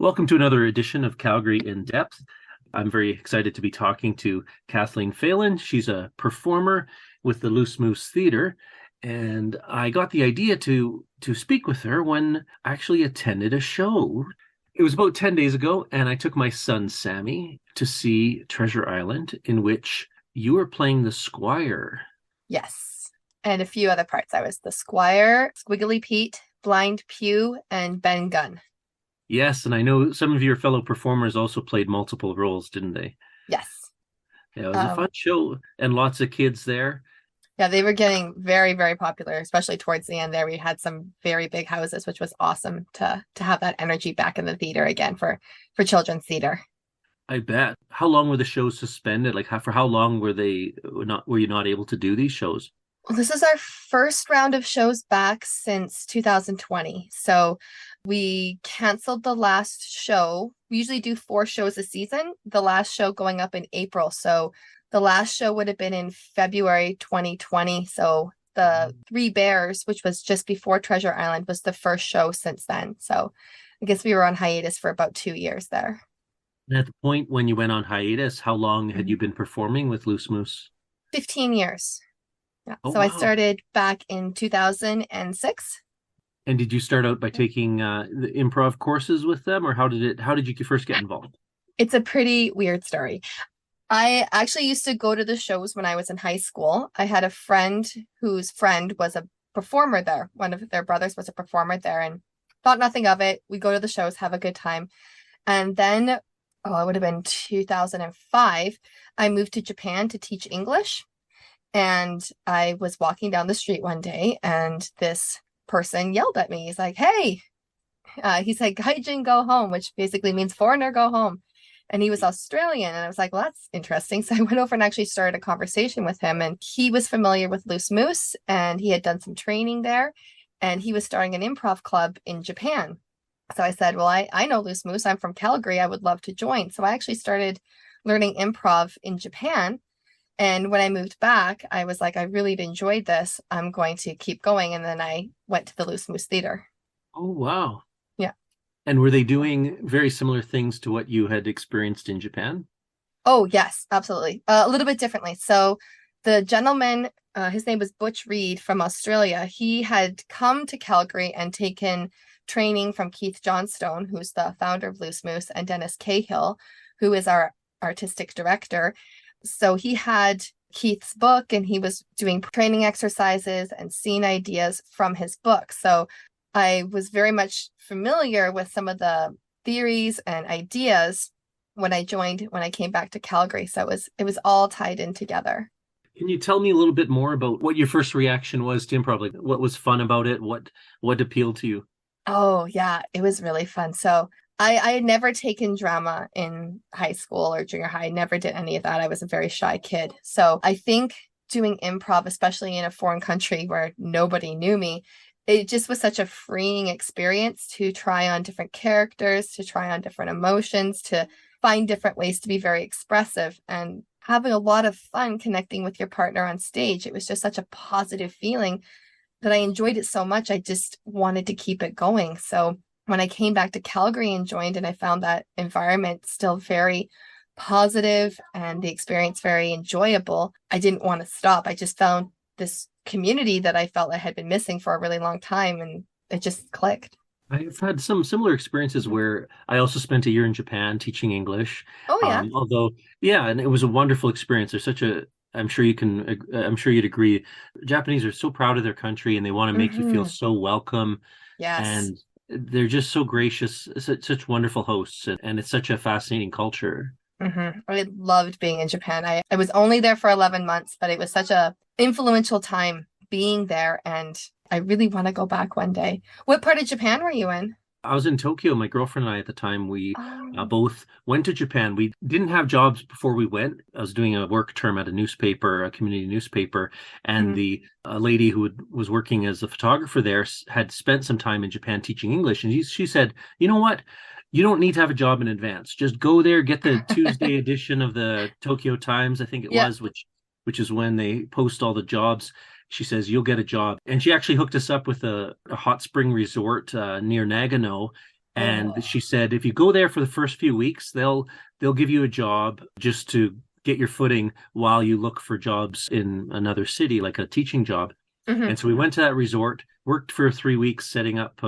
Welcome to another edition of Calgary in Depth. I'm very excited to be talking to Kathleen Phelan. She's a performer with the Loose Moose Theatre, and I got the idea to speak with her when I actually attended a show. It was about 10 days ago, and I took my son Sammy to see Treasure Island, in which you were playing the Squire. Yes, and a few other parts. I was the Squire, Squiggly Pete, Blind Pew, and Ben Gunn. Yes, and I know some of your fellow performers also played multiple roles, didn't they? Yes. Yeah, it was a fun show and lots of kids there. Yeah, they were getting very, very popular, especially towards the end there. We had some very big houses, which was awesome to have that energy back in the theater again for children's theater. I bet. How long were the shows suspended? For how long were you not able to do these shows? Well, this is our first round of shows back since 2020. So we canceled the last show. We usually do 4 shows a season, the last show going up in April. So the last show would have been in February 2020. So the Three Bears, which was just before Treasure Island, was the first show since then. So I guess we were on hiatus for about 2 years there. And at the point when you went on hiatus, how long had you been performing with Loose Moose? 15 years. Yeah. Oh, So wow. I started back in 2006. And did you start out by taking the improv courses with them, or how did you first get involved? It's a pretty weird story. I actually used to go to the shows when I was in high school. I had a friend whose friend was a performer there. One of their brothers was a performer there and thought nothing of it. We go to the shows, have a good time. And then, it would have been 2005, I moved to Japan to teach English. And I was walking down the street one day and this person yelled at me. He's like, hey, he said, Gaijin go home, which basically means foreigner go home. And he was Australian. And I was like, well, that's interesting. So I went over and actually started a conversation with him. And he was familiar with Loose Moose and he had done some training there. And he was starting an improv club in Japan. So I said, well, I know Loose Moose. I'm from Calgary. I would love to join. So I actually started learning improv in Japan. And when I moved back, I was like, I really enjoyed this. I'm going to keep going. And then I went to the Loose Moose Theater. Oh, wow. Yeah. And were they doing very similar things to what you had experienced in Japan? Oh, yes, absolutely. A little bit differently. So the gentleman, his name was Butch Reed from Australia. He had come to Calgary and taken training from Keith Johnstone, who's the founder of Loose Moose, and Dennis Cahill, who is our artistic director. So he had Keith's book and he was doing training exercises and scene ideas from his book. So I was very much familiar with some of the theories and ideas when I came back to Calgary. So it was all tied in together. Can you tell me a little bit more about what your first reaction was to improv? Like, what was fun about it? What appealed to you? Oh, yeah, it was really fun. So I had never taken drama in high school or junior high. I never did any of that. I was a very shy kid. So I think doing improv, especially in a foreign country where nobody knew me, it just was such a freeing experience to try on different characters, to try on different emotions, to find different ways to be very expressive and having a lot of fun connecting with your partner on stage. It was just such a positive feeling that I enjoyed it so much. I just wanted to keep it going. So when I came back to Calgary and joined, and I found that environment still very positive and the experience very enjoyable, I didn't want to stop. I just found this community that I felt I had been missing for a really long time, and it just clicked. I've had some similar experiences where I also spent a year in Japan teaching English. Oh, yeah. And it was a wonderful experience. I'm sure you'd agree. Japanese are so proud of their country and they want to make you feel so welcome. Yes. And they're just so gracious, such wonderful hosts, and it's such a fascinating culture. I loved being in Japan. I was only there for 11 months, but it was such a influential time being there, and I really want to go back one day. What part of Japan were you in? I was in Tokyo. My girlfriend and I at the time, we both went to Japan. We didn't have jobs before we went. I was doing a work term at a community newspaper, and the lady who was working as a photographer there had spent some time in Japan teaching English. And she said, you know what? You don't need to have a job in advance. Just go there, get the Tuesday edition of the Tokyo Times, I think it was, which is when they post all the jobs. She says, you'll get a job. And she actually hooked us up with a hot spring resort near Nagano. Oh. And she said, if you go there for the first few weeks, they'll give you a job just to get your footing while you look for jobs in another city, like a teaching job. Hmm. And so we went to that resort, worked for 3 weeks, setting up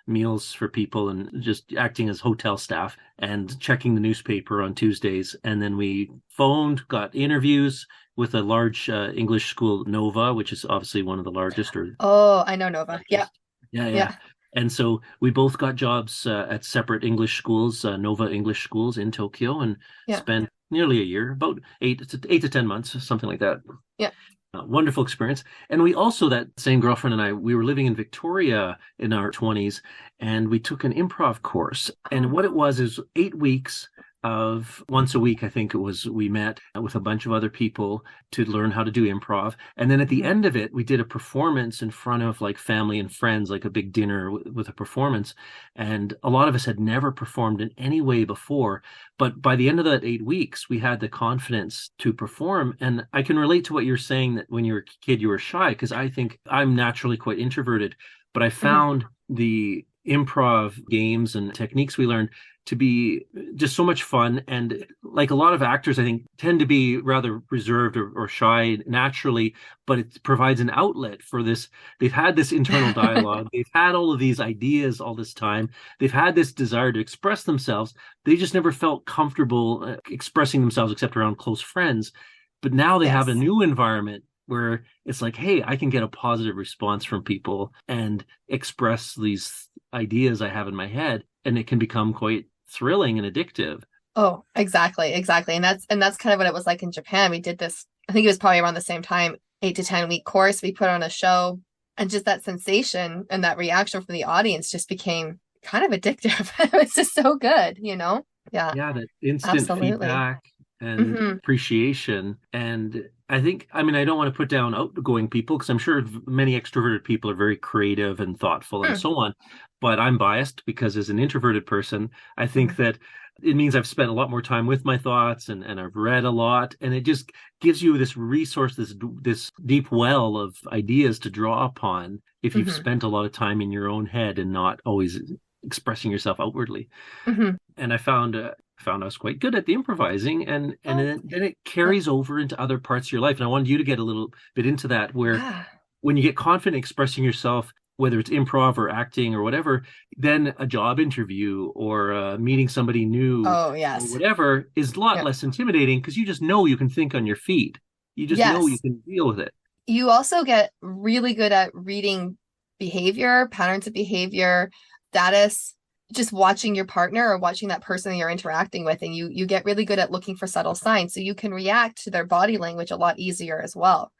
meals for people and just acting as hotel staff and checking the newspaper on Tuesdays. And then we phoned, got interviews with a large English school, Nova, which is obviously one of the largest or Oh, I know Nova. Yeah. largest. Yeah, yeah. Yeah. And so we both got jobs at separate English schools, Nova English schools in Tokyo, and Yeah. spent nearly a year, about 8 to 10 months, something like that. Yeah. Wonderful experience. And we also, that same girlfriend and I, we were living in Victoria in our 20s, and we took an improv course. And what it was is 8 weeks of once a week, I think it was, we met with a bunch of other people to learn how to do improv. And then at the Mhm. end of it, we did a performance in front of like family and friends, like a big dinner with a performance. And a lot of us had never performed in any way before. But by the end of that 8 weeks, we had the confidence to perform. And I can relate to what you're saying that when you were a kid, you were shy, because I think I'm naturally quite introverted. But I Mhm. found the improv games and techniques we learned to be just so much fun. And like a lot of actors, I think, tend to be rather reserved or shy naturally, but it provides an outlet for this. They've had this internal dialogue, they've had all of these ideas all this time, they've had this desire to express themselves. They just never felt comfortable expressing themselves except around close friends. But now they have a Yes. new environment where it's like, hey, I can get a positive response from people and express these ideas I have in my head, and it can become quite thrilling and addictive. Oh, exactly, exactly. And that's kind of what it was like in Japan. We did this, I think it was probably around the same time, 8 to 10 week course. We put on a show, and just that sensation and that reaction from the audience just became kind of addictive. It was just so good, you know? Yeah, Yeah, that instant absolutely. feedback and Hmm. appreciation. And I think, I mean, I don't want to put down outgoing people because I'm sure many extroverted people are very creative and thoughtful and Mm. so on. But I'm biased because as an introverted person, I think Hmm. that it means I've spent a lot more time with my thoughts and I've read a lot. And it just gives you this resource, this deep well of ideas to draw upon if you've Hmm. spent a lot of time in your own head and not always expressing yourself outwardly. Hmm. And I found I was quite good at the improvising, and Oh, then it yeah. carries over into other parts of your life. And I wanted you to get a little bit into that, where Yeah. when you get confident expressing yourself, whether it's improv or acting or whatever, then a job interview or meeting somebody new Oh, or yes. whatever is a lot Yeah. less intimidating because you just know you can think on your feet. You just know you Yes. can deal with it. You also get really good at reading behavior, patterns of behavior, status, just watching your partner or watching that person that you're interacting with, and you get really good at looking for subtle signs. So you can react to their body language a lot easier as well.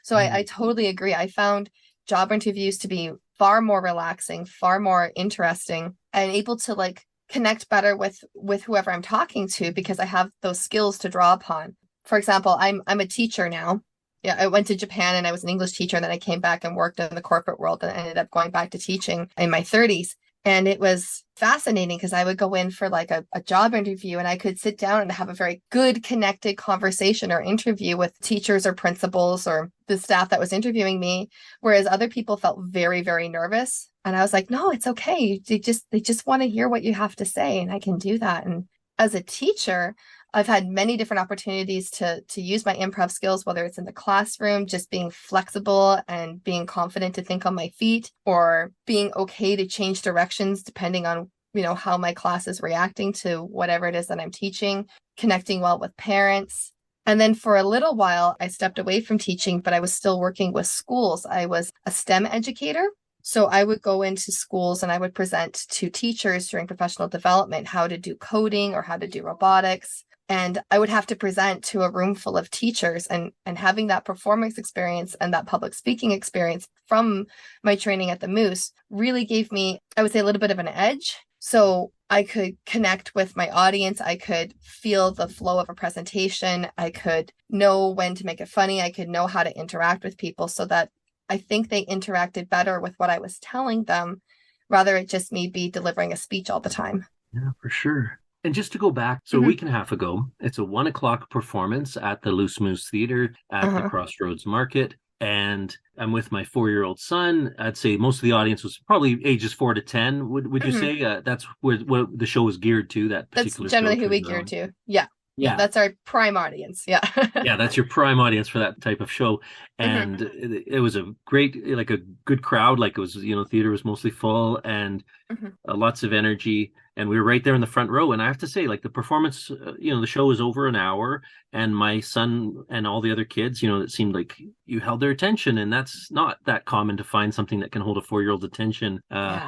So I Mm. totally agree. I found job interviews to be far more relaxing, far more interesting, and able to like connect better with whoever I'm talking to because I have those skills to draw upon. For example, I'm a teacher now. Yeah, I went to Japan and I was an English teacher, and then I came back and worked in the corporate world and ended up going back to teaching in my 30s. And it was fascinating because I would go in for like a job interview and I could sit down and have a very good connected conversation or interview with teachers or principals or the staff that was interviewing me, whereas other people felt very, very nervous. And I was like, no, it's okay. They just want to hear what you have to say, and I can do that. And as a teacher, I've had many different opportunities to use my improv skills, whether it's in the classroom, just being flexible and being confident to think on my feet, or being okay to change directions depending on, how my class is reacting to whatever it is that I'm teaching, connecting well with parents. And then for a little while, I stepped away from teaching, but I was still working with schools. I was a STEM educator. So I would go into schools and I would present to teachers during professional development how to do coding or how to do robotics. And I would have to present to a room full of teachers, and having that performance experience and that public speaking experience from my training at the Moose really gave me, I would say, a little bit of an edge. So I could connect with my audience. I could feel the flow of a presentation. I could know when to make it funny. I could know how to interact with people so that I think they interacted better with what I was telling them, rather it just me be delivering a speech all the time. Yeah, for sure. And just to go back, so a Mm-hmm. week and a half ago, it's a 1 o'clock performance at the Loose Moose Theater at the Uh-huh. Crossroads Market. and I'm with my 4-year-old son. I'd say most of the audience was probably ages 4 to 10. Would you say that's where what the show was geared to? That That's particular show, generally who we Treasure gear Island. to. Yeah. Yeah, Yeah, that's our prime audience. Yeah. yeah, that's your prime audience for that type of show. hmm And it was a great, like a good crowd. Like it was, theater was mostly full and hmm lots of energy. And we were right there in the front row. And I have to say, like the performance, the show was over an hour, and my son and all the other kids, it seemed like you held their attention. And that's not that common to find something that can hold a 4-year-old attention, Yeah.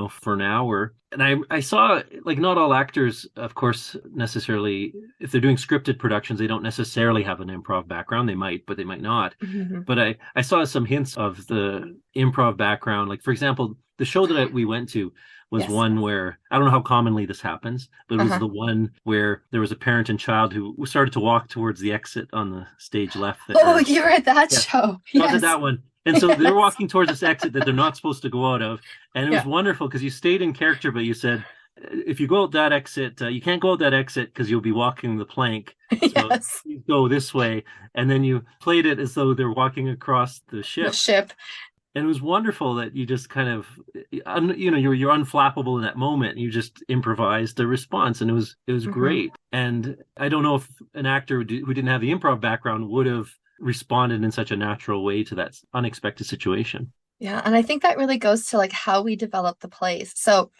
for an hour. And I saw, like, not all actors, of course, necessarily, if they're doing scripted productions, they don't necessarily have an improv background. They might, but they might not. hmm But I saw some hints of the improv background. Like, for example, the show that we went to was Yes. one where I don't know how commonly this happens, but it was Uh-huh. the one where there was a parent and child who started to walk towards the exit on the stage left Oh, there. you were at that Yeah, show. I was at Yes. that one. And so they're Yes. walking towards this exit that they're not supposed to go out of. And it was Yeah. wonderful because you stayed in character, but you said, if you go out that exit, you can't go out that exit because you'll be walking the plank. So Yes. you go this way. And then you played it as though they're walking across the The ship. ship. And it was wonderful that you just kind of, you're unflappable in that moment. You just improvised a response, and it was hmm great. And I don't know if an actor who didn't have the improv background would have responded in such a natural way to that unexpected situation. Yeah, and I think that really goes to like how we develop the plays. So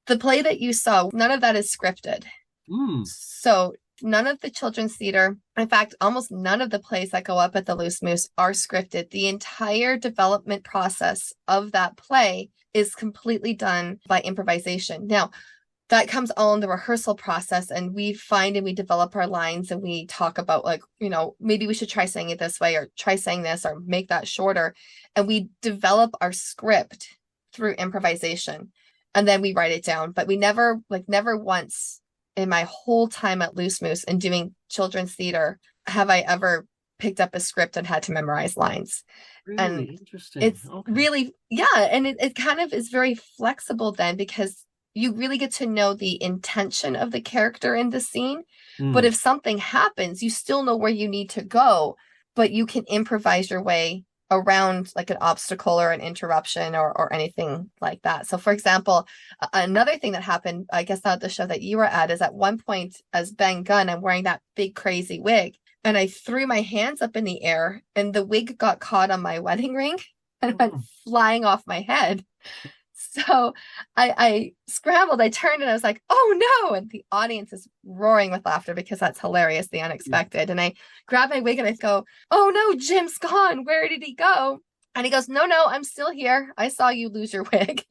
the play that you saw, none of that is scripted. Mm. So none of the children's theater, in fact, almost none of the plays that go up at the Loose Moose are scripted. The entire development process of that play is completely done by improvisation. Now, that comes all in the rehearsal process, and we find and we develop our lines, and we talk about, like, maybe we should try saying it this way, or try saying this, or make that shorter. And we develop our script through improvisation, and then we write it down. But we never once in my whole time at Loose Moose and doing children's theater have I ever picked up a script and had to memorize lines. Really And interesting. it's Okay. really, yeah, and it kind of is very flexible then, because you really get to know the intention of the character in the scene. But Mm. if something happens, you still know where you need to go, but you can improvise your way around like an obstacle or an interruption, or anything like that. So for example, another thing that happened, I guess not the show that you were at, is at one point as Ben Gunn, I'm wearing that big crazy wig, and I threw my hands up in the air, and the wig got caught on my wedding ring and went Oh. flying off my head. So I scrambled, I turned, and I was like, oh no. And the audience is roaring with laughter because that's hilarious, the unexpected. And I grab my wig and I go, oh no, Jim's gone. Where did he go? And he goes, no, I'm still here. I saw you lose your wig.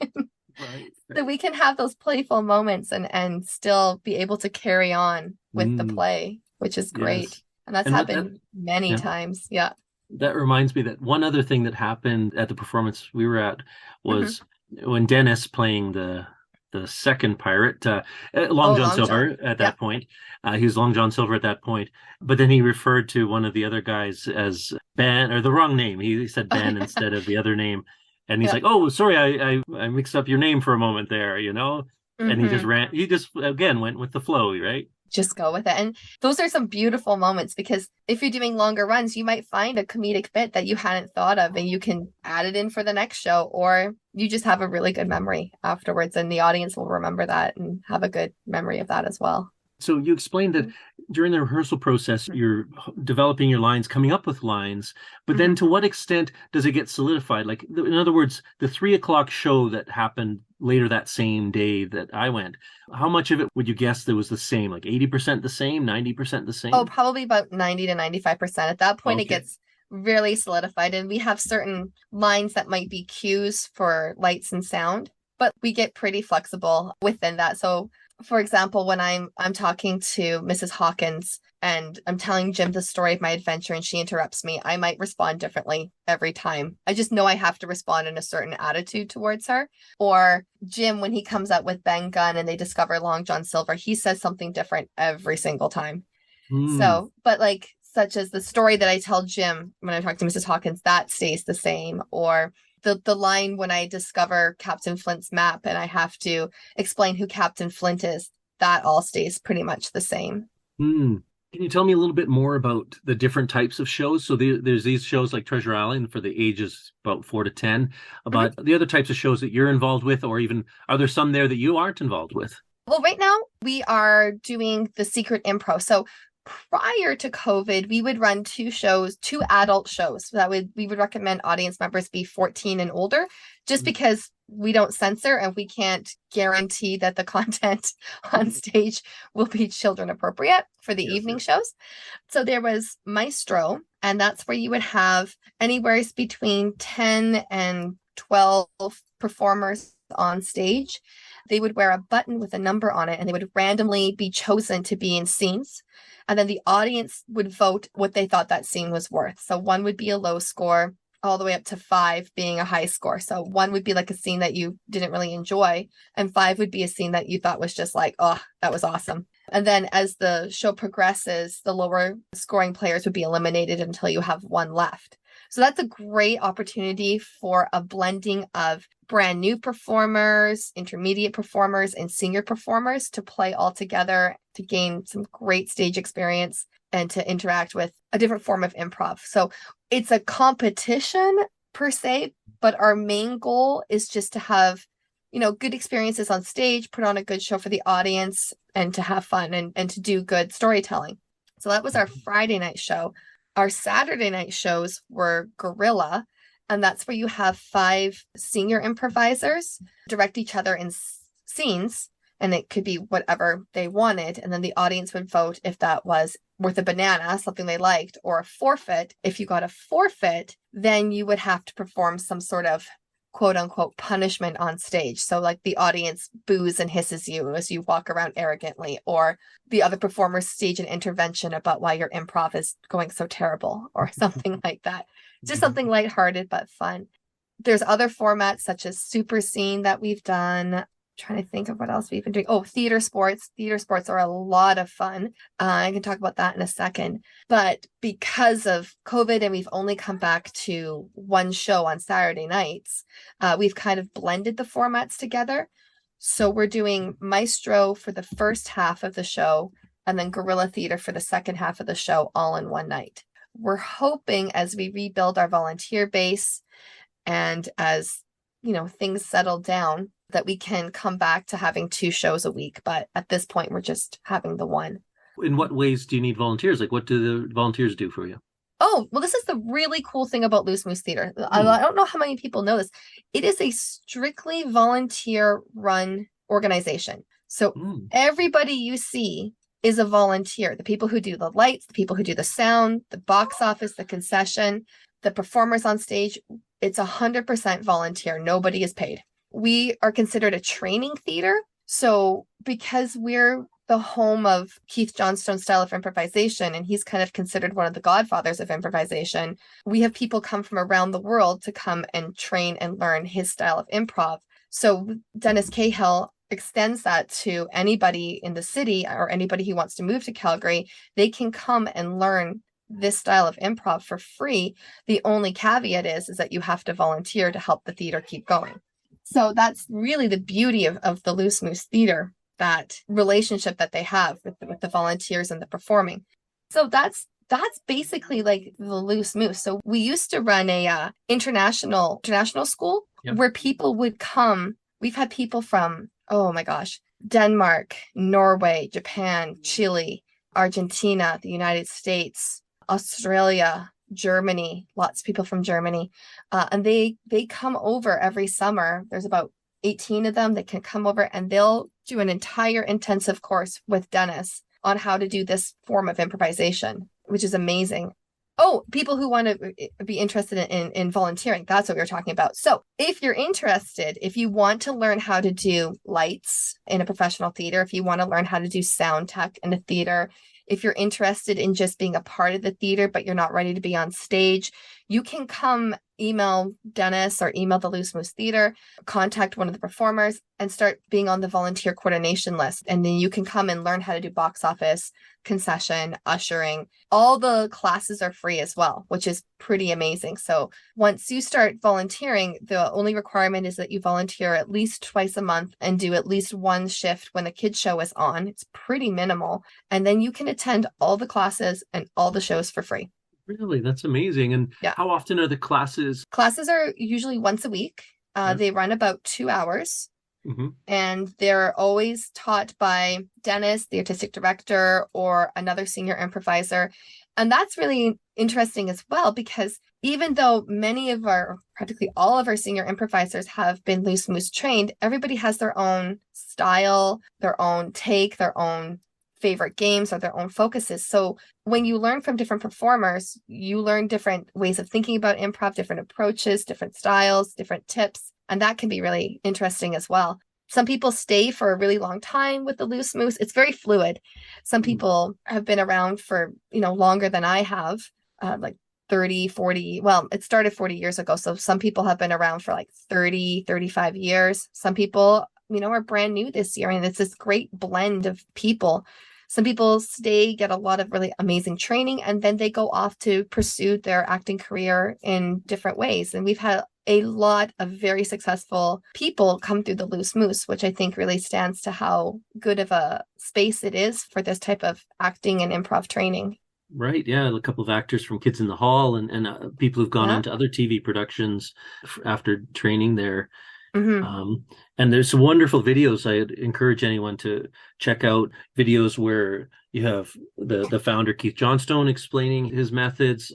Right. So Right. we can have those playful moments and still be able to carry on with the Mm. play, which is great. Yes. And that's And that, happened many yeah. times. Yeah. That reminds me that one other thing that happened at the performance we were at hmm was when Dennis, playing the second pirate, Long Oh, John Long John. Silver at Yeah. that point. He was Long John Silver at that point, but then he referred to one of the other guys as Ben, or the wrong name. He said Oh, Ben yeah. instead of the other name, and he's Yeah. like, "Oh, sorry, I mixed up your name for a moment there," And he just hmm ran. He just again went with the flow, right? Just go with it. And those are some beautiful moments, because if you're doing longer runs, you might find a comedic bit that you hadn't thought of, and you can add it in for the next show, or you just have a really good memory afterwards, and the audience will remember that and have a good memory of that as well. So you explained that during the rehearsal process, you're developing your lines, coming up with lines, but then Mhm. to what extent does it get solidified? Like, in other words, the 3 o'clock show that happened later that same day that I went, how much of it would you guess that was the same? Like 80% the same, 90% the Oh, same? probably about 90 to 95%. At that point, it Okay. gets really solidified, and we have certain lines that might be cues for lights and sound, but we get pretty flexible within that. So, for example, when I'm talking to Mrs. Hawkins and I'm telling Jim the story of my adventure and she interrupts me, I might respond differently every time. I just know I have to respond in a certain attitude towards her. Or Jim, when he comes up with Ben Gunn and they discover Long John Silver, he says something different every single time. Hmm. So, but like, such as the story that I tell Jim when I talk to Mrs. Hawkins, that stays the same. Or the line when I discover Captain Flint's map and I have to explain who Captain Flint is, that all stays pretty much the same. Hmm. Can you tell me a little bit more about the different types of shows? So there's these shows like Treasure Island for the ages about 4 to 10. Mhm. About the other types of shows that you're involved with, or even are there some there that you aren't involved with? Well, right now we are doing the Secret Improv. So prior to COVID, we would run two shows, two adult shows that we would recommend audience members be 14 and older, just because we don't censor and we can't guarantee that the content on stage will be children appropriate for the Yes, evening yes. shows. So there was Maestro, and that's where you would have anywhere between 10 and 12 performers on stage. They would wear a button with a number on it, and they would randomly be chosen to be in scenes. And then the audience would vote what they thought that scene was worth. So one would be a low score, all the way up to five being a high score. So one would be like a scene that you didn't really enjoy, and five would be a scene that you thought was just like, oh, that was awesome. And then as the show progresses, the lower scoring players would be eliminated until you have one left. So that's a great opportunity for a blending of brand new performers, intermediate performers, and senior performers to play all together to gain some great stage experience and to interact with a different form of improv. So it's a competition per se, but our main goal is just to have, good experiences on stage, put on a good show for the audience, and to have fun and to do good storytelling. So that was our Friday night show. Our Saturday night shows were Gorilla, and that's where you have five senior improvisers direct each other in scenes, and it could be whatever they wanted. And then the audience would vote if that was worth a banana, something they liked, or a forfeit. If you got a forfeit, then you would have to perform some sort of quote unquote punishment on stage. So like the audience boos and hisses you as you walk around arrogantly, or the other performers stage an intervention about why your improv is going so terrible, or something like that. Just something lighthearted but fun. There's other formats such as Super Scene that we've done. Trying to think of what else we've been doing. Oh, theater sports. Theater sports are a lot of fun. I can talk about that in a second. But because of COVID and we've only come back to one show on Saturday nights, we've kind of blended the formats together. So we're doing Maestro for the first half of the show and then Guerrilla Theater for the second half of the show all in one night. We're hoping as we rebuild our volunteer base and as things settle down, that we can come back to having two shows a week. But at this point, we're just having the one. In what ways do you need volunteers? Like, what do the volunteers do for you? Oh, well, this is the really cool thing about Loose Moose Theater. Hmm. I don't know how many people know this. It is a strictly volunteer run organization. So Hmm. everybody you see is a volunteer. The people who do the lights, the people who do the sound, the box office, the concession, the performers on stage, it's 100% volunteer. Nobody is paid. We are considered a training theater. So because we're the home of Keith Johnstone's style of improvisation, and he's kind of considered one of the godfathers of improvisation, we have people come from around the world to come and train and learn his style of improv. So Dennis Cahill extends that to anybody in the city or anybody who wants to move to Calgary. They can come and learn this style of improv for free. The only caveat is that you have to volunteer to help the theater keep going. So that's really the beauty of the Loose Moose Theater, that relationship that they have with the volunteers and the performing. So that's basically like the Loose Moose. So we used to run a international school. Yep. Where people would come. We've had people from, oh my gosh, Denmark, Norway, Japan, Chile, Argentina, the United States, Australia, Germany, lots of people from Germany. And they come over every summer. There's about 18 of them that can come over, and they'll do an entire intensive course with Dennis on how to do this form of improvisation, which is amazing. Oh, people who want to be interested in volunteering. That's what we were talking about. So if you're interested, if you want to learn how to do lights in a professional theater, if you want to learn how to do sound tech in a theater, if you're interested in just being a part of the theater, but you're not ready to be on stage, you can come email Dennis or email the Loose Moose Theater, contact one of the performers, and start being on the volunteer coordination list. And then you can come and learn how to do box office, concession, ushering. All the classes are free as well, which is pretty amazing. So once you start volunteering, the only requirement is that you volunteer at least twice a month and do at least one shift when the kids show is on. It's pretty minimal. And then you can attend all the classes and all the shows for free. Really? That's amazing. And Yeah. how often are the classes? Classes are usually once a week. They run about 2 hours. Mm-hmm. And they're always taught by Dennis, the artistic director, or another senior improviser. And that's really interesting as well, because even though practically all of our senior improvisers have been Loose Moose trained, everybody has their own style, their own take, their own favorite games or their own focuses. So when you learn from different performers, you learn different ways of thinking about improv, different approaches, different styles, different tips. And that can be really interesting as well. Some people stay for a really long time with the Loose Moose. It's very fluid. Some people have been around for, longer than I have, like 30, 40. Well, it started 40 years ago. So some people have been around for like 30, 35 years. Some people, are brand new this year. And it's this great blend of people. Some people stay, get a lot of really amazing training, and then they go off to pursue their acting career in different ways. And we've had a lot of very successful people come through the Loose Moose, which I think really stands to how good of a space it is for this type of acting and improv training. Right. Yeah. A couple of actors from Kids in the Hall and people who've gone on to other TV productions after training there. Mm-hmm. And there's some wonderful videos. I'd encourage anyone to check out videos where you have the founder, Keith Johnstone, explaining his methods.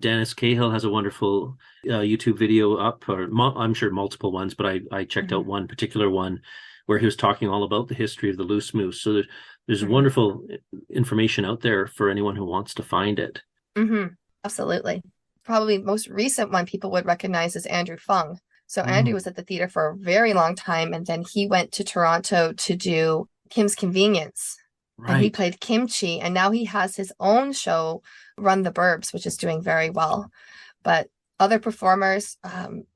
Dennis Cahill has a wonderful YouTube video up, or I'm sure multiple ones, but I checked out one particular one where he was talking all about the history of the Loose Moose. So there's wonderful information out there for anyone who wants to find it. Mm-hmm. Absolutely. Probably most recent one people would recognize is Andrew Fung. So Andrew was at the theater for a very long time, and then he went to Toronto to do Kim's Convenience. Right. And he played Kimchi, and now he has his own show, Run the Burbs, which is doing very well. But other performers,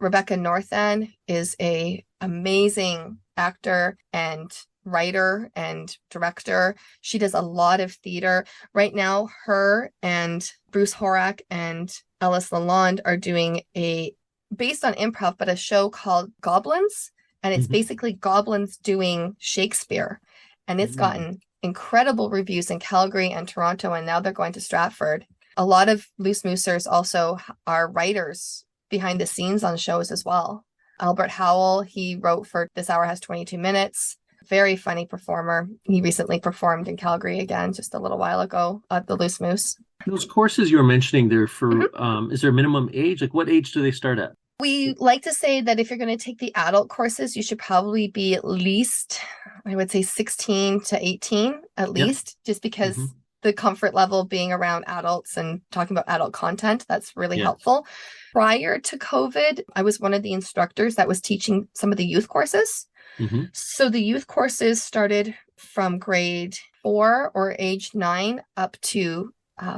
Rebecca Northan is a amazing actor and writer and director. She does a lot of theater. Right now, her and Bruce Horak and Ellis Lalonde are doing based on improv, but a show called Goblins. And it's basically goblins doing Shakespeare. And it's gotten incredible reviews in Calgary and Toronto, and now they're going to Stratford. A lot of Loose Moosers also are writers behind the scenes on shows as well. Albert Howell, he wrote for This Hour Has 22 Minutes. Very funny performer. He recently performed in Calgary again just a little while ago at the Loose Moose. Those courses you were mentioning there is there a minimum age? Like what age do they start at? We like to say that if you're going to take the adult courses, you should probably be at least, I would say 16 to 18 at least, just because the comfort level being around adults and talking about adult content, that's really helpful. Prior to COVID, I was one of the instructors that was teaching some of the youth courses. So the youth courses started from grade 4 or age 9 up to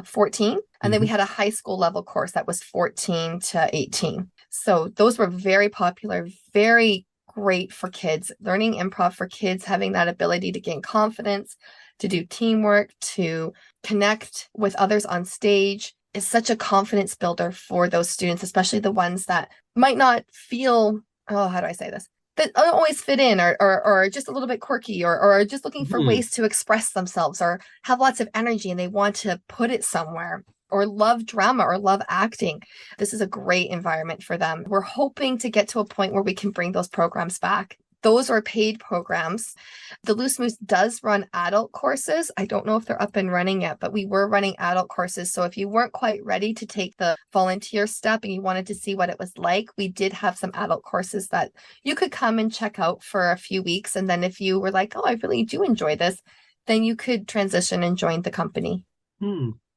14. And then we had a high school level course that was 14 to 18. So those were very popular, very great for kids. Learning improv for kids, having that ability to gain confidence, to do teamwork, to connect with others on stage is such a confidence builder for those students, especially the ones that might not feel, how do I say this? That don't always fit in or just a little bit quirky or just looking for ways to express themselves or have lots of energy and they want to put it somewhere or love drama or love acting. This is a great environment for them. We're hoping to get to a point where we can bring those programs back. Those are paid programs. The Loose Moose does run adult courses. I don't know if they're up and running yet, but we were running adult courses. So if you weren't quite ready to take the volunteer step and you wanted to see what it was like, we did have some adult courses that you could come and check out for a few weeks. And then if you were like, oh, I really do enjoy this, then you could transition and join the company.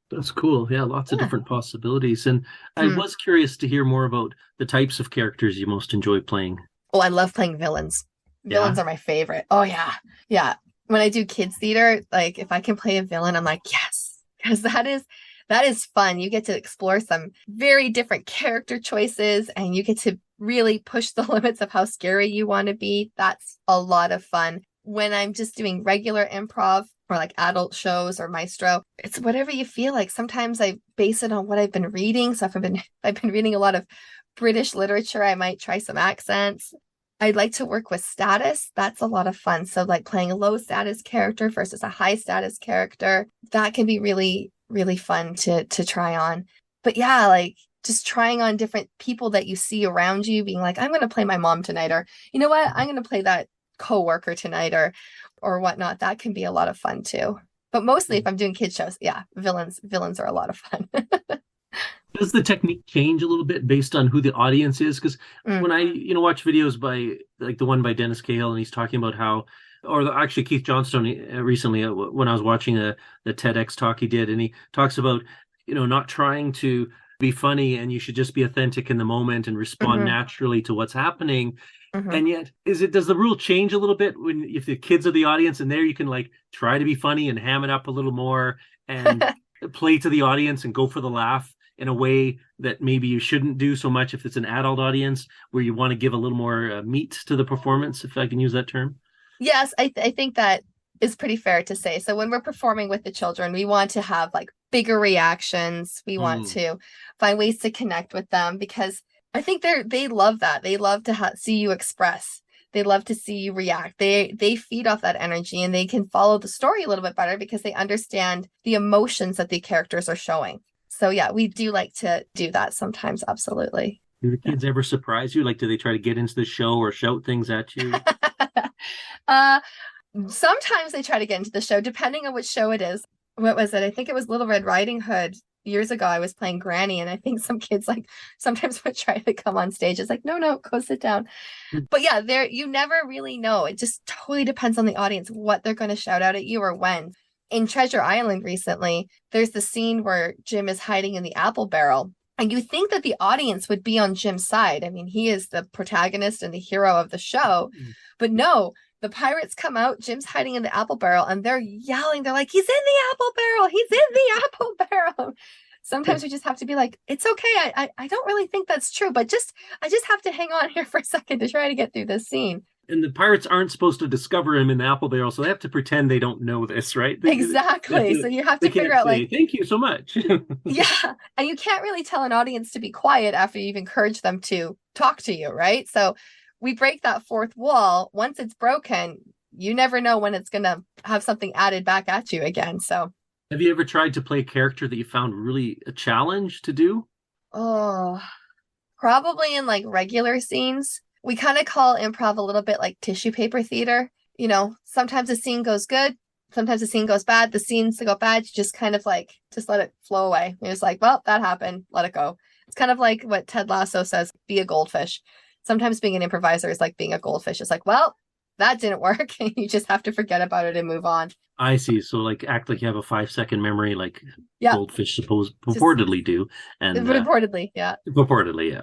That's cool. Yeah, lots of different possibilities. And I was curious to hear more about the types of characters you most enjoy playing. Oh, I love playing villains. Villains are my favorite. Oh, yeah. Yeah. When I do kids theater, like if I can play a villain, I'm like, yes, because that is fun. You get to explore some very different character choices and you get to really push the limits of how scary you want to be. That's a lot of fun. When I'm just doing regular improv or like adult shows or maestro, it's whatever you feel like. Sometimes I base it on what I've been reading. So if I've been reading a lot of British literature, I might try some accents. I'd like to work with status. That's a lot of fun. So like playing a low status character versus a high status character, that can be really, really fun to try on. But yeah, like just trying on different people that you see around you, being like, I'm going to play my mom tonight, or you know what, I'm going to play that coworker tonight, or whatnot. That can be a lot of fun too. But mostly if I'm doing kid shows, yeah, villains are a lot of fun. Does the technique change a little bit based on who the audience is? Because when I, watch videos by like the one by Dennis Cahill, and he's talking about how, actually Keith Johnstone recently, when I was watching the TEDx talk he did, and he talks about, not trying to be funny, and you should just be authentic in the moment and respond naturally to what's happening. And yet, does the rule change a little bit if the kids are the audience, and there you can like try to be funny and ham it up a little more and play to the audience and go for the laugh in a way that maybe you shouldn't do so much if it's an adult audience, where you want to give a little more meat to the performance, if I can use that term? Yes, I think that is pretty fair to say. So when we're performing with the children, we want to have like bigger reactions. We want to find ways to connect with them, because I think they love that. They love to see you express. They love to see you react. They feed off that energy, and they can follow the story a little bit better because they understand the emotions that the characters are showing. So yeah, we do like to do that sometimes. Absolutely. Do the kids ever surprise you? Like, do they try to get into the show or shout things at you? Sometimes they try to get into the show, depending on which show it is. What was it? I think it was Little Red Riding Hood. Years ago, I was playing Granny, and I think some kids like sometimes would try to come on stage. It's like, no, go sit down. But yeah, you never really know. It just totally depends on the audience, what they're going to shout out at you or when. In Treasure Island recently, there's the scene where Jim is hiding in the apple barrel. And you think that the audience would be on Jim's side. I mean, he is the protagonist and the hero of the show. But no, the pirates come out, Jim's hiding in the apple barrel, and they're yelling. They're like, he's in the apple barrel. He's in the apple barrel. Sometimes we just have to be like, it's okay. I don't really think that's true, but I just have to hang on here for a second to try to get through this scene. And the pirates aren't supposed to discover him in the apple barrel, so they have to pretend they don't know this, right? Exactly. So you have to figure out, like, thank you so much. Yeah. And you can't really tell an audience to be quiet after you've encouraged them to talk to you, right? So we break that fourth wall. Once it's broken, you never know when it's going to have something added back at you again. So have you ever tried to play a character that you found really a challenge to do? Oh, probably in like regular scenes. We kind of call improv a little bit like tissue paper theater. Sometimes a scene goes good. Sometimes the scene goes bad. The scenes that go bad, you just kind of like, just let it flow away. You're just like, well, that happened. Let it go. It's kind of like what Ted Lasso says, be a goldfish. Sometimes being an improviser is like being a goldfish. It's like, well, that didn't work. You just have to forget about it and move on. I see. So like act like you have a 5-second memory, like goldfish purportedly do. And Purportedly, yeah. Purportedly, yeah.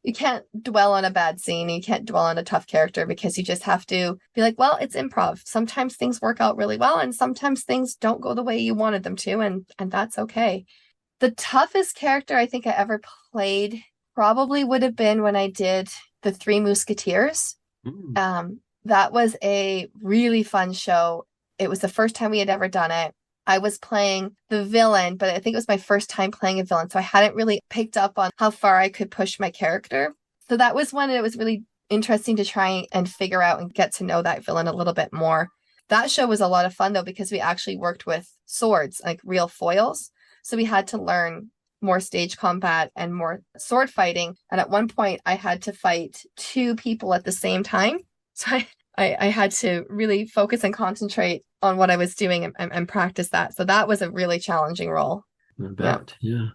You can't dwell on a bad scene. You can't dwell on a tough character, because you just have to be like, well, it's improv. Sometimes things work out really well, and sometimes things don't go the way you wanted them to, and that's okay. The toughest character I think I ever played probably would have been when I did the Three Musketeers. That was a really fun show. It was the first time we had ever done it. I was playing the villain, but I think it was my first time playing a villain. So I hadn't really picked up on how far I could push my character. So that was one that was really interesting to try and figure out and get to know that villain a little bit more. That show was a lot of fun, though, because we actually worked with swords, like real foils. So we had to learn more stage combat and more sword fighting. And at one point, I had to fight 2 people at the same time. So I had to really focus and concentrate on what I was doing and practice that. So that was a really challenging role. Yeah.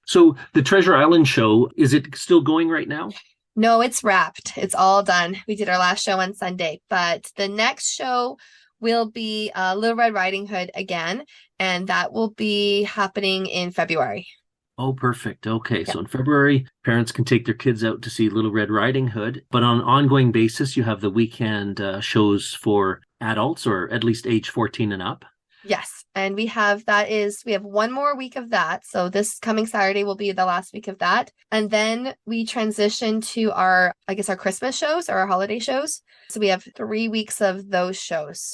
So the Treasure Island show, is it still going right now? No, it's wrapped. It's all done. We did our last show on Sunday, but the next show will be Little Red Riding Hood again, and that will be happening in February. Oh, perfect. Okay. So in February, parents can take their kids out to see Little Red Riding Hood. But on an ongoing basis, you have the weekend shows for adults, or at least age 14 and up. Yes, and we have one more week of that. So this coming Saturday will be the last week of that. And then we transition to our Christmas shows or our holiday shows. So we have 3 weeks of those shows.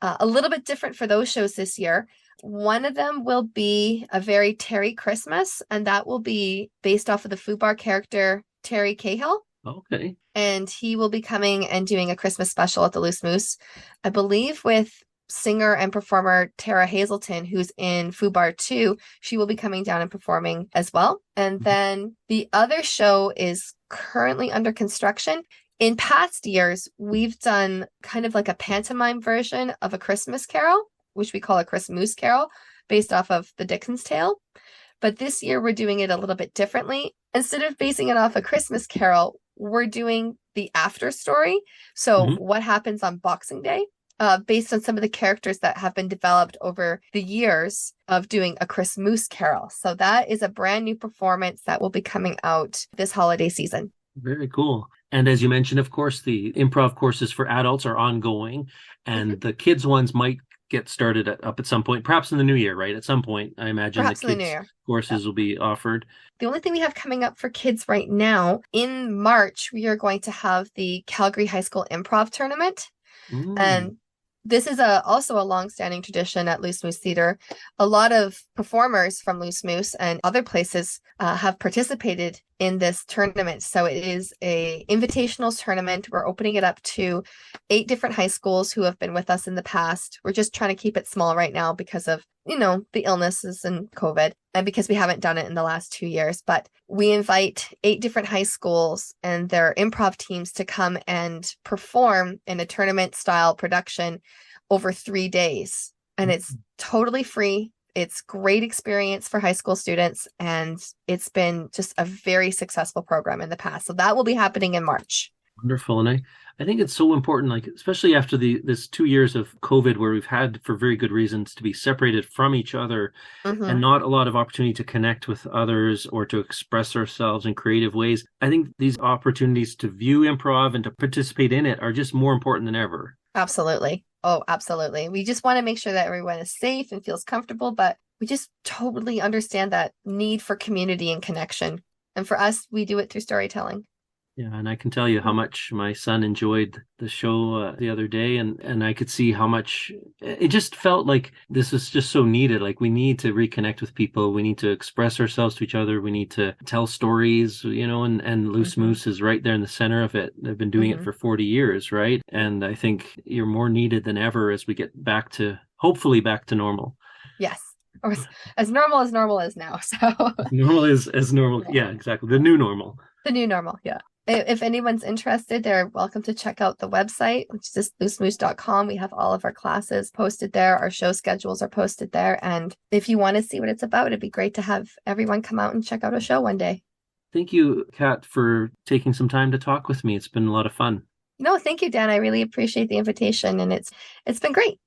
A little bit different for those shows this year. One of them will be a very Terry Christmas, and that will be based off of the Foo Bar character Terry Cahill. Okay. And he will be coming and doing a Christmas special at the Loose Moose, I believe, with singer and performer Tara Hazelton, who's in Foo Bar 2. She will be coming down and performing as well. And then the other show is currently under construction. In past years, we've done kind of like a pantomime version of A Christmas Carol, which we call A Christmas Carol, based off of the Dickens Tale. But this year, we're doing it a little bit differently. Instead of basing it off A Christmas Carol, we're doing the after story. So what happens on Boxing Day, based on some of the characters that have been developed over the years of doing A Christmas Carol. So that is a brand new performance that will be coming out this holiday season. Very cool. And as you mentioned, of course, the improv courses for adults are ongoing, and the kids ones might get started up at some point, perhaps in the new year, right? At some point, I imagine Perhaps the in the new kids year. courses will be offered. The only thing we have coming up for kids right now, in March, we are going to have the Calgary High School Improv Tournament. And this is also a long-standing tradition at Loose Moose Theatre. A lot of performers from Loose Moose and other places have participated in this tournament. So it is a invitational tournament. We're opening it up to 8 different high schools who have been with us in the past. We're just trying to keep it small right now because of, the illnesses and COVID, and because we haven't done it in the last 2 years. But we invite 8 different high schools and their improv teams to come and perform in a tournament style production over 3 days. And it's totally free. It's great experience for high school students, and it's been just a very successful program in the past. So that will be happening in March. Wonderful. And I think it's so important, like, especially after this 2 years of COVID, where we've had, for very good reasons, to be separated from each other and not a lot of opportunity to connect with others or to express ourselves in creative ways. I think these opportunities to view improv and to participate in it are just more important than ever. Absolutely. Oh, absolutely. We just want to make sure that everyone is safe and feels comfortable, but we just totally understand that need for community and connection. And for us, we do it through storytelling. Yeah, and I can tell you how much my son enjoyed the show the other day, and I could see how much it just felt like this was just so needed. Like, we need to reconnect with people. We need to express ourselves to each other. We need to tell stories, and Loose Moose is right there in the center of it. They've been doing it for 40 years, right? And I think you're more needed than ever as we get hopefully back to normal. Yes. Or as normal is now. So normal is as normal. Yeah, exactly. The new normal. The new normal. Yeah. If anyone's interested, they're welcome to check out the website, which is just loosemoose.com. We have all of our classes posted there. Our show schedules are posted there. And if you want to see what it's about, it'd be great to have everyone come out and check out a show one day. Thank you, Kat, for taking some time to talk with me. It's been a lot of fun. No, thank you, Dan. I really appreciate the invitation, and it's been great.